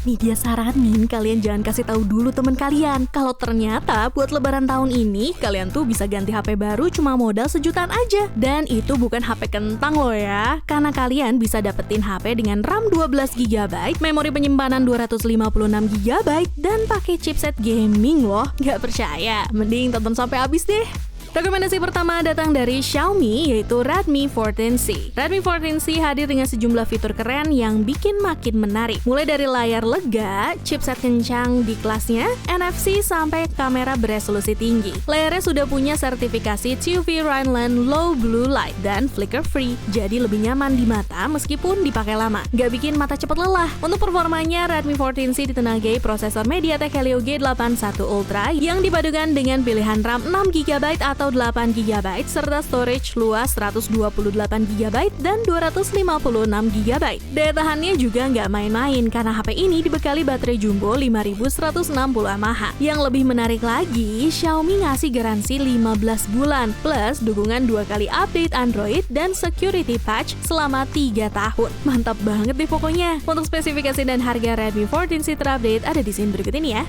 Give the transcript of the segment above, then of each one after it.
Nih dia saranin kalian jangan kasih tahu dulu teman kalian kalau ternyata buat lebaran tahun ini kalian tuh bisa ganti HP baru cuma modal sejutaan aja. Dan itu bukan HP kentang loh ya, karena kalian bisa dapetin HP dengan RAM 12GB, memori penyimpanan 256GB, dan pakai chipset gaming loh. Gak percaya? Mending tonton sampai habis deh. Rekomendasi pertama datang dari Xiaomi, yaitu Redmi 14C. Redmi 14C hadir dengan sejumlah fitur keren yang bikin makin menarik. Mulai dari layar lega, chipset kencang di kelasnya, NFC sampai kamera beresolusi tinggi. Layarnya sudah punya sertifikasi TUV Rhineland Low Blue Light dan flicker free, jadi lebih nyaman di mata meskipun dipakai lama. Gak bikin mata cepat lelah. Untuk performanya, Redmi 14C ditenagai prosesor MediaTek Helio G81 Ultra yang dipadukan dengan pilihan RAM 6GB atau 8GB serta storage luas 128GB dan 256GB. Daya tahannya juga nggak main-main karena HP ini dibekali baterai jumbo 5160 mAh. Yang lebih menarik lagi, Xiaomi ngasih garansi 15 bulan plus dukungan 2 kali update Android dan security patch selama 3 tahun. Mantap banget deh pokoknya. Untuk spesifikasi dan harga Redmi 14C terupdate ada di scene berikut ini ya.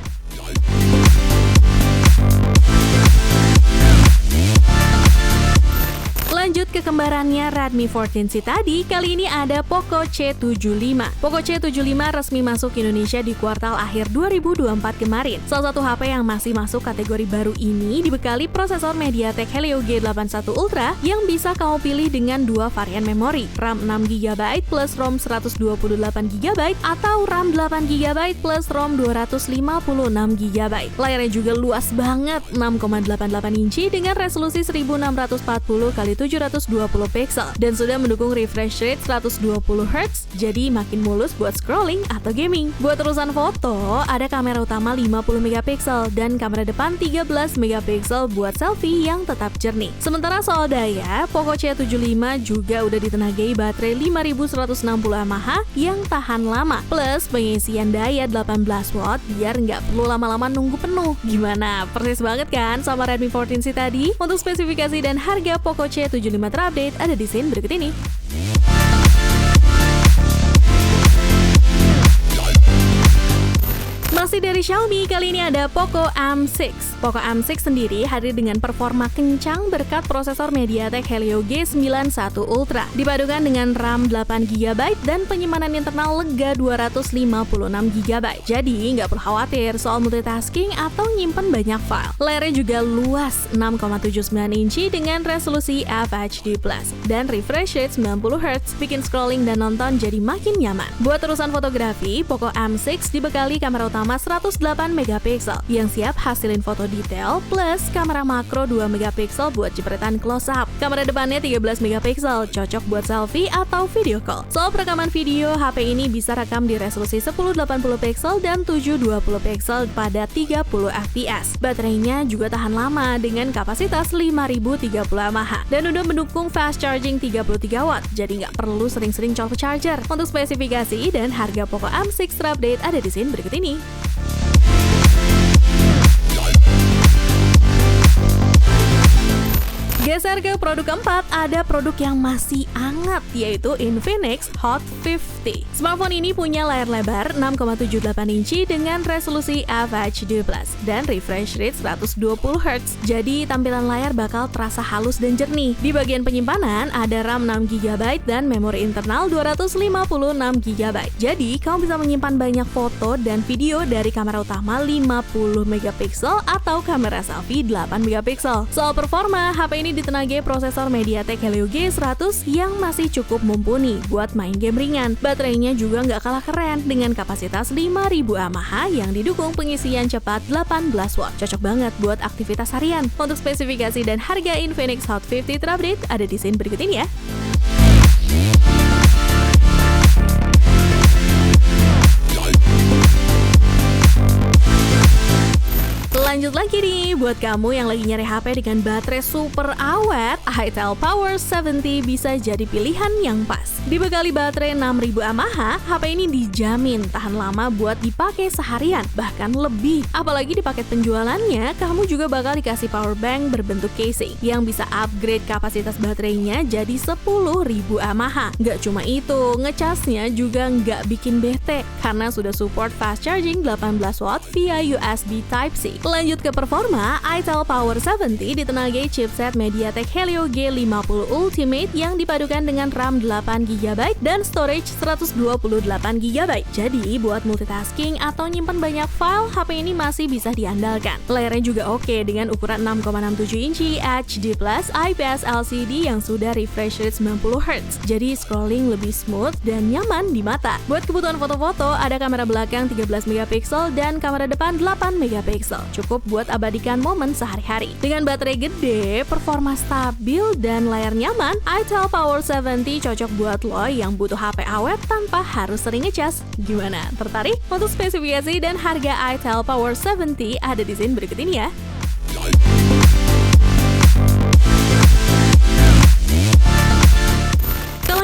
Lanjut ke kembarannya Redmi 14C tadi, kali ini ada Poco C75. Poco C75 resmi masuk Indonesia di kuartal akhir 2024 kemarin. Salah satu HP yang masih masuk kategori baru ini dibekali prosesor MediaTek Helio G81 Ultra yang bisa kamu pilih dengan dua varian memori, RAM 6GB plus ROM 128GB atau RAM 8GB plus ROM 256GB. Layarnya juga luas banget, 6,88 inci dengan resolusi 1640x 720 pixel dan sudah mendukung refresh rate 120Hz, jadi makin mulus buat scrolling atau gaming. Buat urusan foto, ada kamera utama 50MP dan kamera depan 13MP buat selfie yang tetap jernih. Sementara soal daya, Poco C75 juga udah ditenagai baterai 5160 mAh yang tahan lama, plus pengisian daya 18W biar nggak perlu lama-lama nunggu penuh. Gimana? Persis banget kan sama Redmi 14C tadi? Untuk spesifikasi dan harga Poco C75 terupdate ada di scene berikut ini. Masih dari Xiaomi, kali ini ada Poco M6. Poco M6 sendiri hadir dengan performa kencang berkat prosesor MediaTek Helio G91 Ultra. Dipadukan dengan RAM 8GB dan penyimpanan internal lega 256GB. Jadi nggak perlu khawatir soal multitasking atau nyimpen banyak file. Layarnya juga luas 6,79 inci dengan resolusi FHD+. Dan refresh rate 90Hz, bikin scrolling dan nonton jadi makin nyaman. Buat urusan fotografi, Poco M6 dibekali kamera utama 108MP yang siap hasilin foto detail plus kamera makro 2MP buat jepretan close up. Kamera depannya 13MP, cocok buat selfie atau video call. Soal perekaman video, HP ini bisa rekam di resolusi 1080p dan 720p pada 30fps. Baterainya juga tahan lama dengan kapasitas 5030 mAh dan udah mendukung fast charging 33W, jadi nggak perlu sering-sering colok charger. Untuk spesifikasi dan harga Poco M6 terupdate ada di scene berikut ini. Geser ke produk keempat, ada produk yang masih hangat, yaitu Infinix Hot 50. Smartphone ini punya layar lebar 6,78 inci dengan resolusi FHD+, dan refresh rate 120Hz. Jadi tampilan layar bakal terasa halus dan jernih. Di bagian penyimpanan, ada RAM 6GB dan memori internal 256GB. Jadi, kamu bisa menyimpan banyak foto dan video dari kamera utama 50MP atau kamera selfie 8MP. Soal performa, HP ini ditenagai prosesor MediaTek Helio G100 yang masih cukup mumpuni buat main game ringan. Baterainya juga nggak kalah keren dengan kapasitas 5000 mAh yang didukung pengisian cepat 18W. Cocok banget buat aktivitas harian. Untuk spesifikasi dan harga Infinix Hot 50 terupdate ada di scene berikut ini ya. Lanjut lagi nih, buat kamu yang lagi nyari HP dengan baterai super awet, itel Power 70 bisa jadi pilihan yang pas. Dibekali baterai 6000 mAh, HP ini dijamin tahan lama buat dipakai seharian, bahkan lebih. Apalagi di paket penjualannya, kamu juga bakal dikasih power bank berbentuk casing yang bisa upgrade kapasitas baterainya jadi 10.000 mAh. Nggak cuma itu, ngecasnya juga nggak bikin bete karena sudah support fast charging 18 watt via USB Type-C. Lanjut ke performa, itel Power 70 ditenagai chipset MediaTek Helio G50 Ultimate yang dipadukan dengan RAM 8GB dan storage 128GB. Jadi, buat multitasking atau nyimpan banyak file, HP ini masih bisa diandalkan. Layarnya juga oke dengan ukuran 6,67 inci HD+ IPS LCD yang sudah refresh rate 90Hz. Jadi, scrolling lebih smooth dan nyaman di mata. Buat kebutuhan foto-foto, ada kamera belakang 13MP dan kamera depan 8MP. Cukup buat abadikan momen sehari-hari. Dengan baterai gede, performa stabil, dan layar nyaman, itel Power 70 cocok buat lo yang butuh HP awet tanpa harus sering ngecas. Gimana? Tertarik? Untuk spesifikasi dan harga itel Power 70 ada di scene berikut ini ya.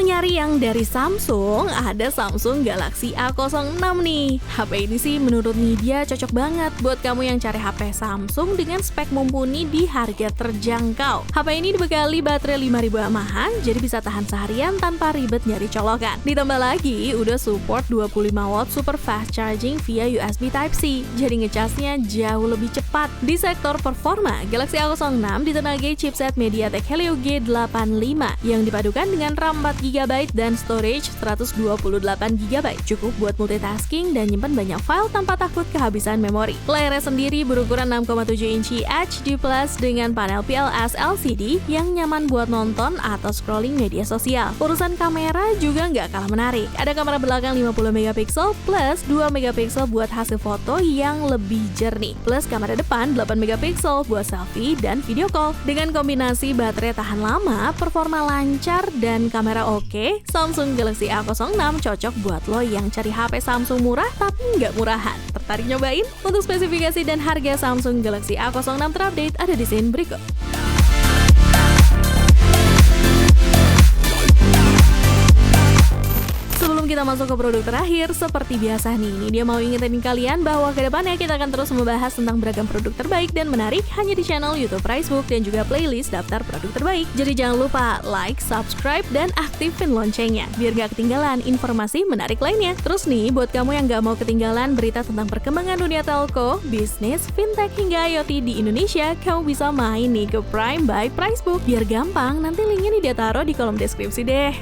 Nyari yang dari Samsung, ada Samsung Galaxy A06 nih. HP ini sih menurut media cocok banget buat kamu yang cari HP Samsung dengan spek mumpuni di harga terjangkau. HP ini dibekali baterai 5000 mAh, jadi bisa tahan seharian tanpa ribet nyari colokan. Ditambah lagi, udah support 25 watt super fast charging via USB Type-C, jadi ngecasnya jauh lebih cepat. Di sektor performa, Galaxy A06 ditenagai chipset MediaTek Helio G85 yang dipadukan dengan RAM 4GB dan storage 128GB. Cukup buat multitasking dan nyimpan banyak file tanpa takut kehabisan memori. Layarnya sendiri berukuran 6,7 inci HD+ dengan panel PLS LCD yang nyaman buat nonton atau scrolling media sosial. Urusan kamera juga nggak kalah menarik. Ada kamera belakang 50MP plus 2MP buat hasil foto yang lebih jernih. Plus kamera depan 8MP buat selfie dan video call. Dengan kombinasi baterai tahan lama, performa lancar, dan kamera oke, Samsung Galaxy A06 cocok buat lo yang cari HP Samsung murah tapi nggak murahan. Tertarik nyobain? Untuk spesifikasi dan harga Samsung Galaxy A06 terupdate ada di scene berikut. Sebelum kita masuk ke produk terakhir, seperti biasa nih, ini dia mau ingetin kalian bahwa kedepannya kita akan terus membahas tentang beragam produk terbaik dan menarik hanya di channel YouTube Pricebook dan juga playlist daftar produk terbaik. Jadi jangan lupa like, subscribe, dan aktifin loncengnya biar gak ketinggalan informasi menarik lainnya. Terus nih, buat kamu yang gak mau ketinggalan berita tentang perkembangan dunia telco, bisnis, fintech, hingga IoT di Indonesia, kamu bisa main nih ke Prime by Pricebook. Biar gampang, nanti linknya nih dia taruh di kolom deskripsi deh.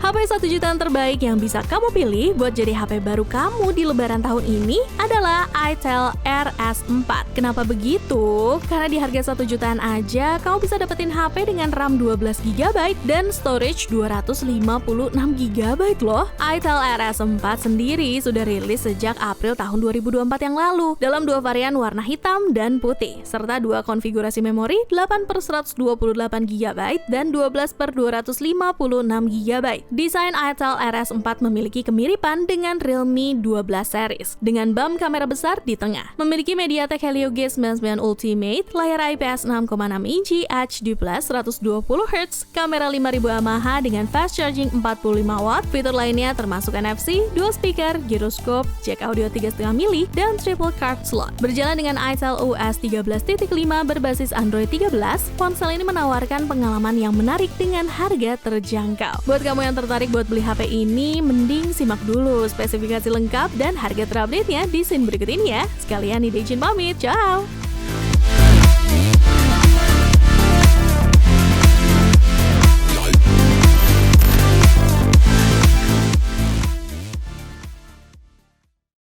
HP 1 jutaan terbaik yang bisa kamu pilih buat jadi HP baru kamu di lebaran tahun ini adalah itel RS4. Kenapa begitu? Karena di harga 1 jutaan aja, kamu bisa dapetin HP dengan RAM 12GB dan storage 256GB loh. itel RS4 sendiri sudah rilis sejak April tahun 2024 yang lalu, dalam dua varian warna hitam dan putih, serta dua konfigurasi memori 8/128GB dan 12/256GB. Desain itel RS4 memiliki kemiripan dengan Realme 12 series, dengan BAM kamera besar di tengah. Memiliki MediaTek Helio G99 Ultimate, layar IPS 6,6 inci HD+, 120Hz, kamera 5000 mAh dengan fast charging 45 watt. Fitur lainnya termasuk NFC, dual speaker, gyroscope, jack audio 3,5 mili, dan triple card slot. Berjalan dengan itel OS 13.5 berbasis Android 13, ponsel ini menawarkan pengalaman yang menarik dengan harga terjangkau. Buat kamu yang tertarik buat beli HP ini, mending simak dulu spesifikasi lengkap dan harga terupdate-nya di scene berikut ini ya. Sekalian nih izin pamit, ciao!